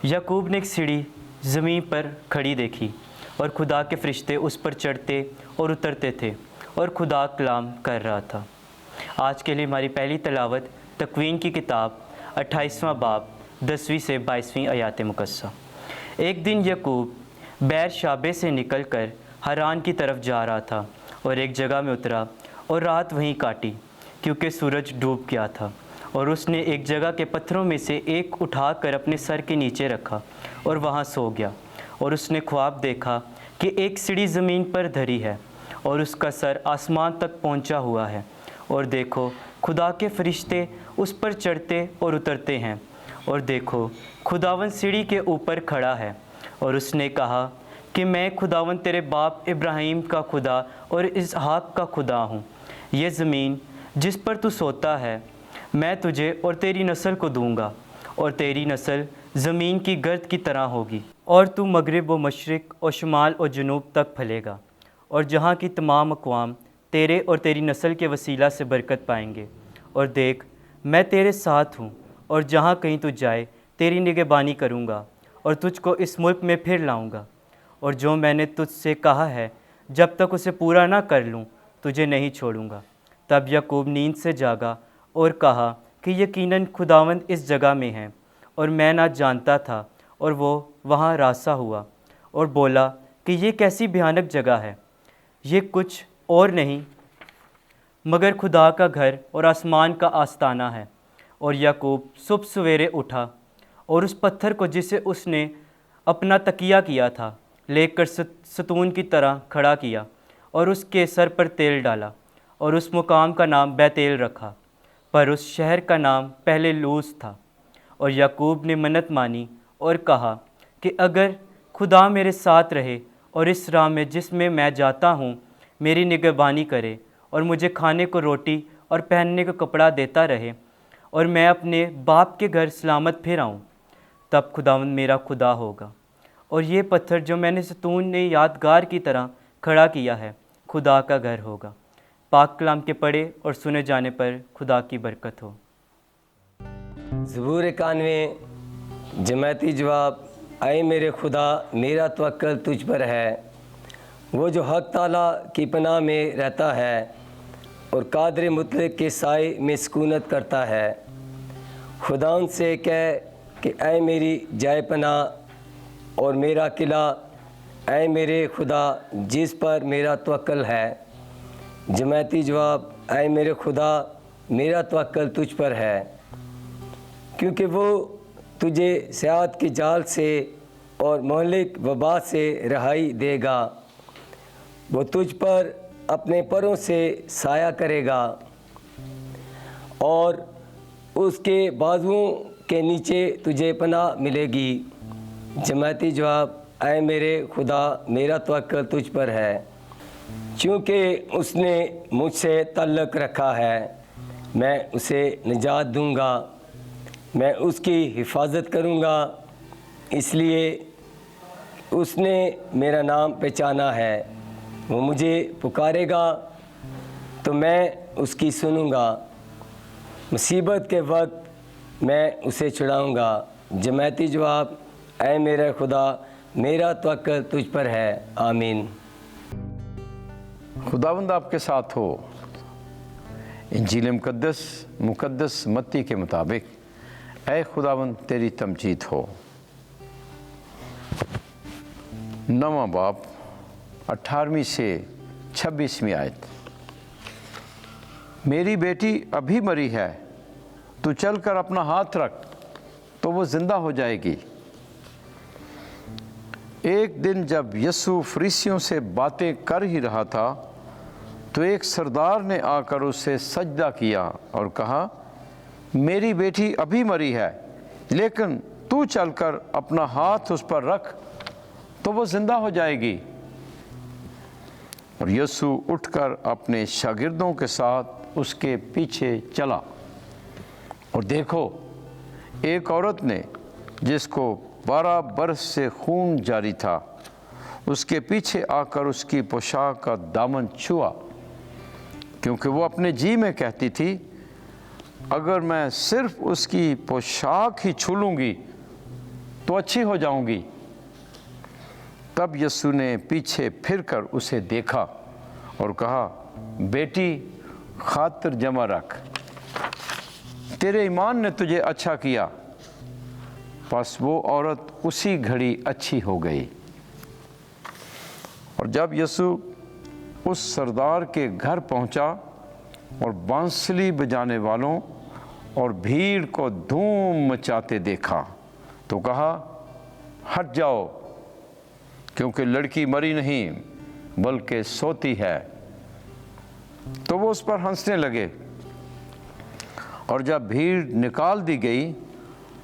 याकूब ने एक सीढ़ी ज़मीन पर खड़ी देखी और खुदा के फरिश्ते उस पर चढ़ते और उतरते थे और खुदा कलाम कर रहा था। आज के लिए हमारी पहली तलावत तकवीन की किताब 28वां बाब 10वीं से 22वीं आयात मुकस्सा। एक दिन याकूब बैर शाबे से निकलकर हरान की तरफ जा रहा था और एक जगह में उतरा और रात वहीं काटी क्योंकि सूरज डूब गया था। और उसने एक जगह के पत्थरों में से एक उठाकर अपने सर के नीचे रखा और वहाँ सो गया। और उसने ख्वाब देखा कि एक सीढ़ी ज़मीन पर धरी है और उसका सर आसमान तक पहुँचा हुआ है, और देखो खुदा के फरिश्ते उस पर चढ़ते और उतरते हैं। और देखो खुदावन सीढ़ी के ऊपर खड़ा है। और उसने कहा कि मैं खुदावन तेरे बाप इब्राहीम का खुदा और इसहाक का खुदा हूँ। ये ज़मीन जिस पर तू सोता है मैं तुझे और तेरी नस्ल को दूंगा, और तेरी नस्ल ज़मीन की गर्द की तरह होगी, और तू मगरिब व मशरिक़ और शुमाल और जनूब तक फैलेगा। और जहाँ की तमाम अक़वाम तेरे और तेरी नस्ल के वसीला से बरकत पाएंगे। और देख मैं तेरे साथ हूँ, और जहाँ कहीं तू जाए तेरी निगहबानी करूँगा और तुझको इस मुल्क में फिर लाऊँगा। और जो मैंने तुझसे कहा है जब तक उसे पूरा ना कर लूँ तुझे नहीं छोड़ूँगा। तब याकूब नींद से जागा और कहा कि यकीनन खुदावंद इस जगह में है, और मैं ना जानता था। और वो वहाँ रासा हुआ और बोला कि ये कैसी भयानक जगह है, ये कुछ और नहीं मगर खुदा का घर और आसमान का आस्ताना है। और याकूब सुबह सवेरे उठा और उस पत्थर को जिसे उसने अपना तकिया किया था लेकर सतून की तरह खड़ा किया और उसके सर पर तेल डाला, और उस मुकाम का नाम बैतेल रखा, पर उस शहर का नाम पहले लूज था। और याकूब ने मन्नत मानी और कहा कि अगर खुदा मेरे साथ रहे और इस राह में जिसमें मैं जाता हूँ मेरी निगहबानी करे और मुझे खाने को रोटी और पहनने को कपड़ा देता रहे, और मैं अपने बाप के घर सलामत फिर आऊँ, तब खुदावंद मेरा खुदा होगा। और ये पत्थर जो मैंने सतून ने यादगार की तरह खड़ा किया है खुदा का घर होगा। पाक कलाम के पढ़े और सुने जाने पर खुदा की बरकत हो। ज़बूर 91 जमाती जवाब। ऐ मेरे खुदा मेरा तवक्कल तुझ पर है। वो जो हक ताला की पनाह में रहता है और कादर मुतलक के साए में सुकूनत करता है। खुदा उनसे कह कि ऐ मेरी जाए पनाह और मेरा किला, ऐ मेरे खुदा जिस पर मेरा तवक्कल है। जमाती जवाब। ऐ मेरे खुदा मेरा तवक्कल तुझ पर है, क्योंकि वो तुझे सियाहत की जाल से और महलिक वबा से रहाई देगा। वो तुझ पर अपने परों से साया करेगा और उसके बाजुओं के नीचे तुझे पनाह मिलेगी। जमाती जवाब। ऐ मेरे खुदा मेरा तवक्कल तुझ पर है, क्योंकि उसने मुझसे तल्लक रखा है। मैं उसे निजात दूंगा, मैं उसकी हिफाजत करूंगा, इसलिए उसने मेरा नाम पहचाना है। वो मुझे पुकारेगा तो मैं उसकी सुनूंगा, मुसीबत के वक्त मैं उसे छुड़ाऊंगा। जमाती जवाब। ऐ मेरा खुदा मेरा तवक्कल तुझ पर है। आमीन। खुदावंद आपके साथ हो। इंजील मुकद्दस मत्ती के मुताबिक ऐ खुदावंद तेरी तमजीद हो। 9वां बाब 18वीं से 26वीं आयत। मेरी बेटी अभी मरी है, तू चल कर अपना हाथ रख तो वो जिंदा हो जाएगी। एक दिन जब यीशु फरीसियों से बातें कर ही रहा था तो एक सरदार ने आकर उससे सजदा किया और कहा, मेरी बेटी अभी मरी है, लेकिन तू चलकर अपना हाथ उस पर रख तो वो जिंदा हो जाएगी। और यीशु उठकर अपने शागिर्दों के साथ उसके पीछे चला। और देखो, एक औरत ने जिसको 12 बरस से खून जारी था उसके पीछे आकर उसकी पोशाक का दामन छुआ, क्योंकि वो अपने जी में कहती थी, अगर मैं सिर्फ उसकी पोशाक ही छू लूँगी तो अच्छी हो जाऊंगी। तब यीशु ने पीछे फिरकर उसे देखा और कहा, बेटी, खातिर जमा रख, तेरे ईमान ने तुझे अच्छा किया। बस वो औरत उसी घड़ी अच्छी हो गई। और जब यीशु उस सरदार के घर पहुंचा और बांसुरी बजाने वालों और भीड़ को धूम मचाते देखा तो कहा, हट जाओ, क्योंकि लड़की मरी नहीं बल्कि सोती है। तो वो उस पर हंसने लगे। और जब भीड़ निकाल दी गई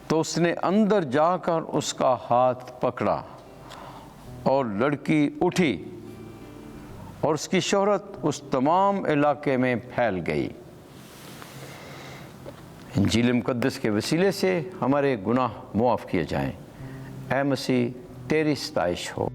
तो उसने अंदर जाकर उसका हाथ पकड़ा और लड़की उठी और उसकी शोहरत उस तमाम इलाके में फैल गई। इंजील मुक़द्दस के वसीले से हमारे गुनाह मुआफ़ किए जाएं। ऐ मसीह, तेरी सताइश हो।